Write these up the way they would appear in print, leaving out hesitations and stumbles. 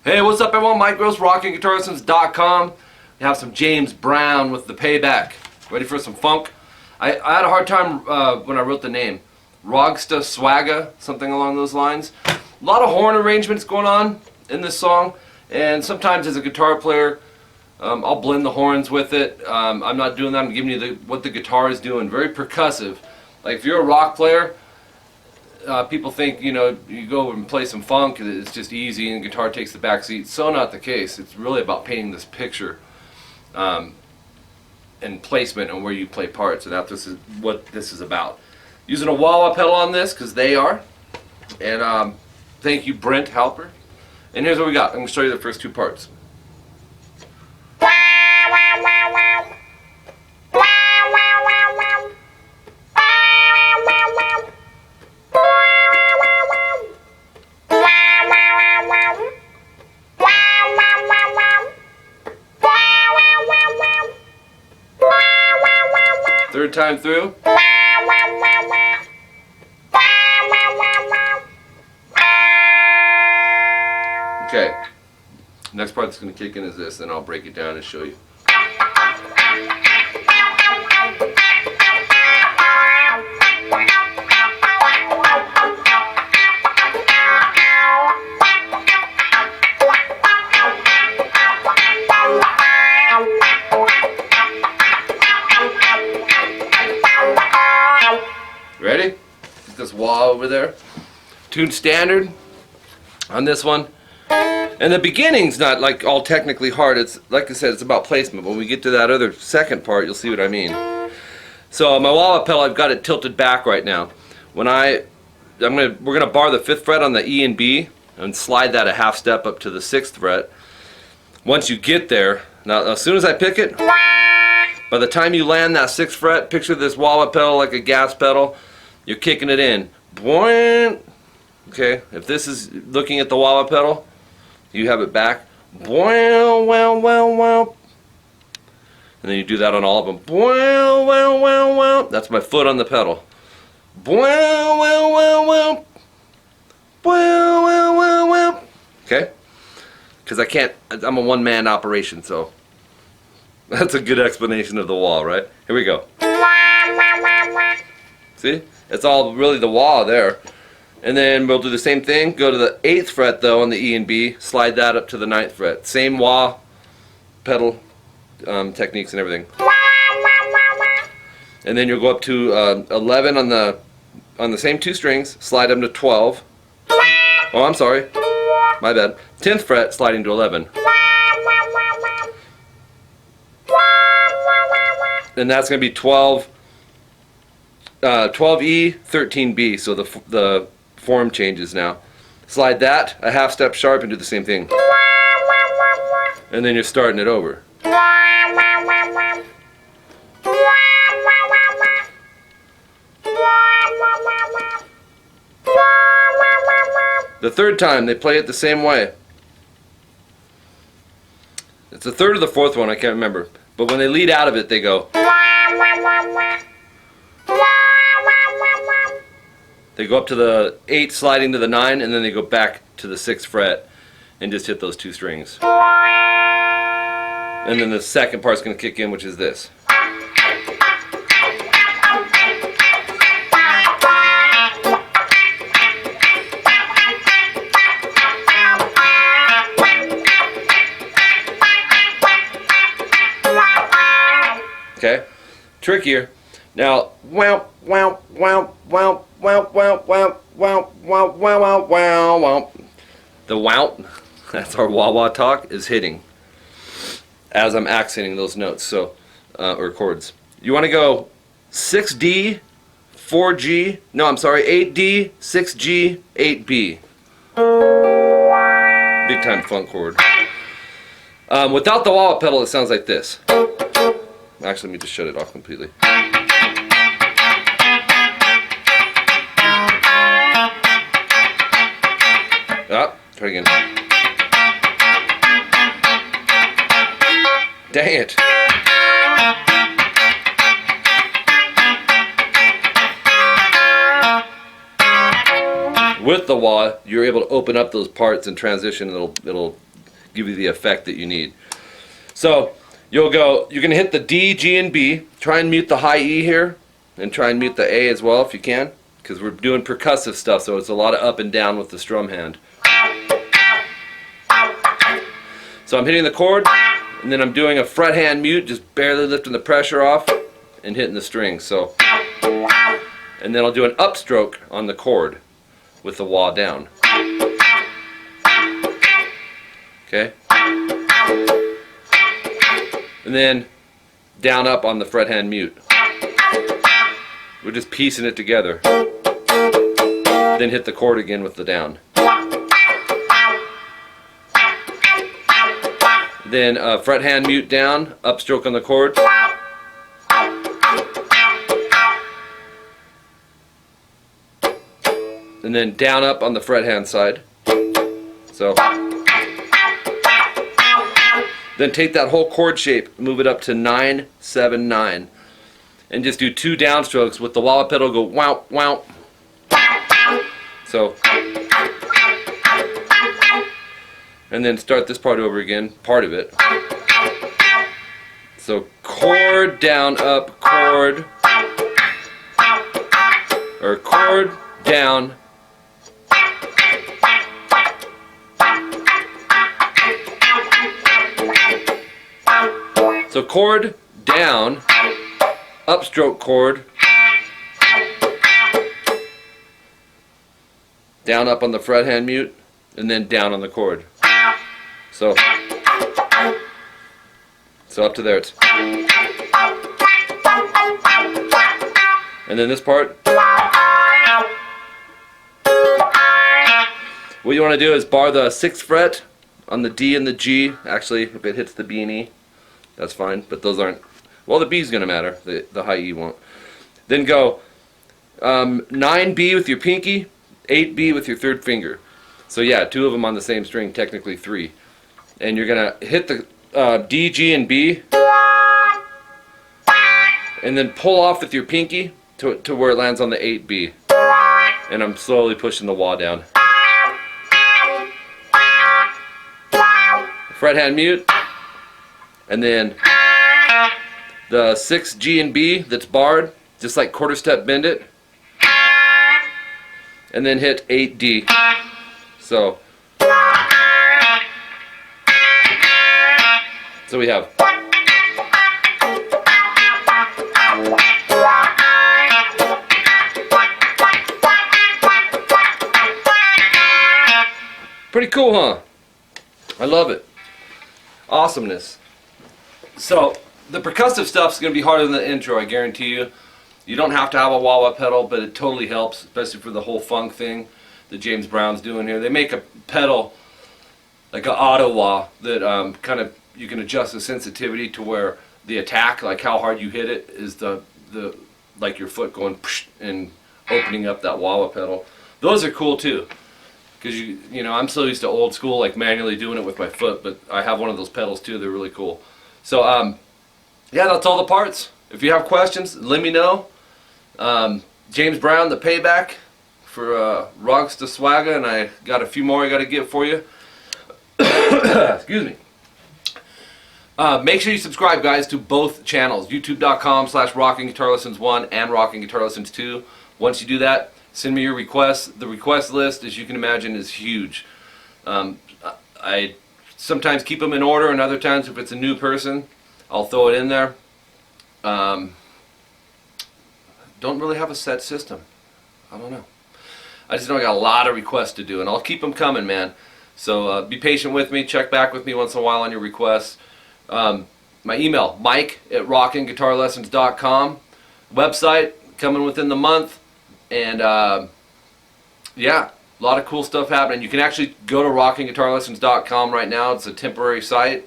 Hey, what's up everyone? Mike Gross, rockinguitarlessons.com. We have some James Brown with the Payback. Ready for some funk? I had a hard time when I wrote the name. Rogsta Swagga, something along those lines. A lot of horn arrangements going on in this song, and sometimes as a guitar player, I'll blend the horns with it. I'm not doing that. I'm giving you what the guitar is doing. Very percussive. Like if you're a rock player, people think, you know, you go and play some funk, it's just easy and the guitar takes the back seat. So not the case. It's really about painting this picture and placement and where you play parts, and this is what this is about. Using a wah-wah pedal on this because they are. And thank you, Brent Halper. And here's what we got. I'm going to show you the first two parts. Third time through. Okay, next part that's going to kick in is this, then I'll break it down and show you. Ready? Get this wah over there. Tune standard on this one. And the beginning's not like all technically hard. It's like I said, it's about placement. When we get to that other second part, you'll see what I mean. So my wah-wah pedal, I've got it tilted back right now. When we're gonna bar the 5th fret on the E and B and slide that a half step up to the 6th fret. Once you get there, now as soon as I pick it, by the time you land that 6th fret, picture this wah-wah pedal like a gas pedal. You're kicking it in. Boing. Okay, if this is looking at the wah-wah pedal, you have it back. Boing, wow, wow, wow. And then you do that on all of them. Boing, wow, wow, wow. That's my foot on the pedal. Boing, wow, wow, wow. Boing, wow, wow, wow. Okay? Because I'm a one-man operation, so that's a good explanation of the wah, right? Here we go. See? It's all really the wah there. And then we'll do the same thing. Go to the 8th fret though on the E and B. Slide that up to the 9th fret. Same wah pedal techniques and everything. And then you'll go up to 11 on the same 2 strings. Slide them to 12. Oh, I'm sorry. My bad. 10th fret sliding to 11. And that's going to be 12. 12E, 13B, so the form changes now. Slide that a half step sharp and do the same thing. And then you're starting it over. The third time they play it the same way. It's the third or the fourth one, I can't remember. But when they lead out of it, they go. They go up to the 8, sliding to the 9, and then they go back to the 6th fret and just hit those 2 strings. And then the second part's going to kick in, which is this. Okay? Trickier. Now, wow, wow, wow, wow, wow, wow, wow, wow, wow, wow, wow, wow. The wow, that's our wah-wah talk, is hitting as I'm accenting those notes, so or chords. You want to go 6D, 4G, no, I'm sorry, 8D, 6G, 8B. Big time funk chord. Without the wah-wah pedal, it sounds like this. Actually, let me just shut it off completely. Try again. Dang it. With the wah, you're able to open up those parts and transition, and it'll give you the effect that you need. So you're going to hit the D, G, and B. Try and mute the high E here, and try and mute the A as well if you can, because we're doing percussive stuff, so it's a lot of up and down with the strum hand. So I'm hitting the chord, and then I'm doing a fret hand mute, just barely lifting the pressure off and hitting the strings. So, and then I'll do an upstroke on the chord with the wah down. Okay? And then down up on the fret hand mute. We're just piecing it together. Then hit the chord again with the down. Then fret hand mute down, upstroke on the chord. And then down up on the fret hand side. So then take that whole chord shape, move it up to 9, 7, 9. And just do 2 downstrokes with the wah pedal, go wow, wow. So, and then start this part over again, part of it. So chord, down, up, chord, or chord, down, so chord, down, upstroke chord, down up on the fret hand mute, and then down on the chord. So up to there it's. And then this part. What you want to do is bar the 6th fret on the D and the G. Actually, if it hits the B and E, that's fine, but those aren't. Well, the B's going to matter, the high E won't. Then go 9B with your pinky, 8B with your 3rd finger. So yeah, 2 of them on the same string, technically 3. And you're going to hit the D, G, and B, and then pull off with your pinky to where it lands on the 8B. And I'm slowly pushing the wah down. Fret hand mute, and then the 6 G and B that's barred, just like quarter step bend it, and then hit 8 D. So we have. Pretty cool, huh? I love it. Awesomeness. So the percussive stuff is going to be harder than the intro, I guarantee you. You don't have to have a wah-wah pedal, but it totally helps, especially for the whole funk thing that James Brown's doing here. They make a pedal, like an auto wah, that kind of you can adjust the sensitivity to where the attack, like how hard you hit it, is the like your foot going and opening up that wah-wah pedal. Those are cool too, because you know I'm so used to old school, like manually doing it with my foot, but I have one of those pedals too. They're really cool. So yeah, that's all the parts. If you have questions, let me know. James Brown, the Payback for 𝐂𝐒𝐒 𝐍𝐒, and I got a few more I got to get for you. Excuse me. Make sure you subscribe, guys, to both channels, youtube.com/rockinguitarlessons1 and rockinguitarlessons2. Once you do that, send me your requests. The request list, as you can imagine, is huge. I sometimes keep them in order, and other times, if it's a new person, I'll throw it in there. Don't really have a set system. I don't know. I just know I got a lot of requests to do, and I'll keep them coming, man. So be patient with me. Check back with me once in a while on your requests. My email, mike@rockinguitarlessons.com. Website coming within the month, and yeah, a lot of cool stuff happening. You can actually go to rockinguitarlessons.com right now. It's a temporary site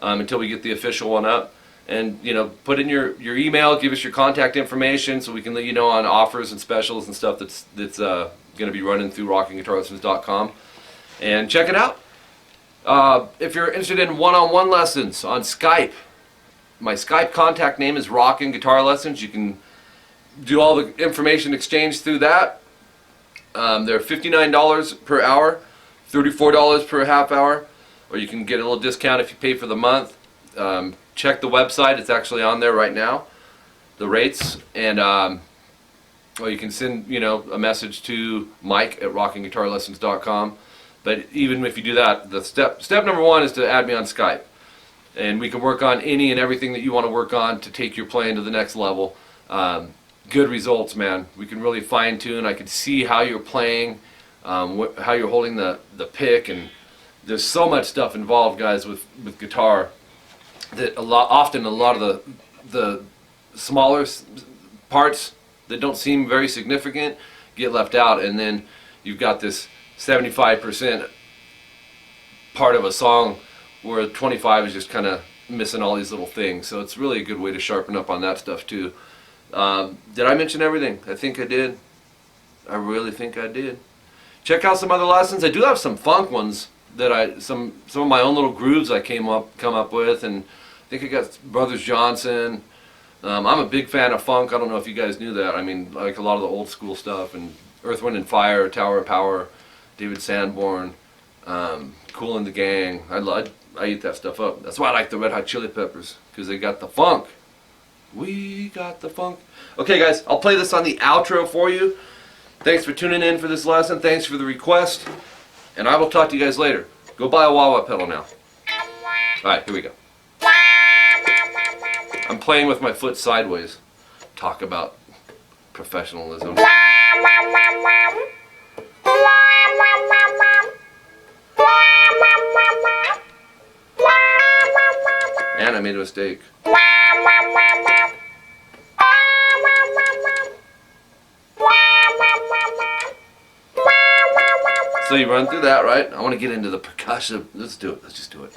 until we get the official one up. And you know, put in your email, give us your contact information, so we can let you know on offers and specials and stuff that's going to be running through rockinguitarlessons.com. And check it out. If you're interested in one-on-one lessons on Skype, my Skype contact name is Rockin Guitar Lessons. You can do all the information exchange through that. They're $59 per hour, $34 per half hour. or you can get a little discount if you pay for the month. Check the website, it's actually on there right now, the rates, and or you can send, you know, a message to Mike at rockinguitarlessons.com. But even if you do that, the step number one is to add me on Skype, and we can work on any and everything that you want to work on to take your playing to the next level. Good results, man. We can really fine tune. I can see how you're playing, how you're holding the pick, and there's so much stuff involved, guys, with guitar, that often a lot of the smaller parts that don't seem very significant get left out, and then you've got this 75% part of a song where 25 is just kind of missing all these little things. So it's really a good way to sharpen up on that stuff too. Did I mention everything? I think I did. I really think I did. Check out some other lessons. I do have some funk ones that some of my own little grooves I come up with, and I think I got Brothers Johnson. I'm a big fan of funk. I don't know if you guys knew that. I mean, like a lot of the old school stuff, and Earth, Wind and Fire, Tower of Power, David Sanborn, Kool and the Gang. I eat that stuff up. That's why I like the Red Hot Chili Peppers, because they got the funk. We got the funk. Okay, guys, I'll play this on the outro for you. Thanks for tuning in for this lesson. Thanks for the request, and I will talk to you guys later. Go buy a wah-wah pedal now. All right, here we go. I'm playing with my foot sideways. Talk about professionalism. And I made a mistake. So you run through that, right? I want to get into the percussion. Let's do it. Let's just do it.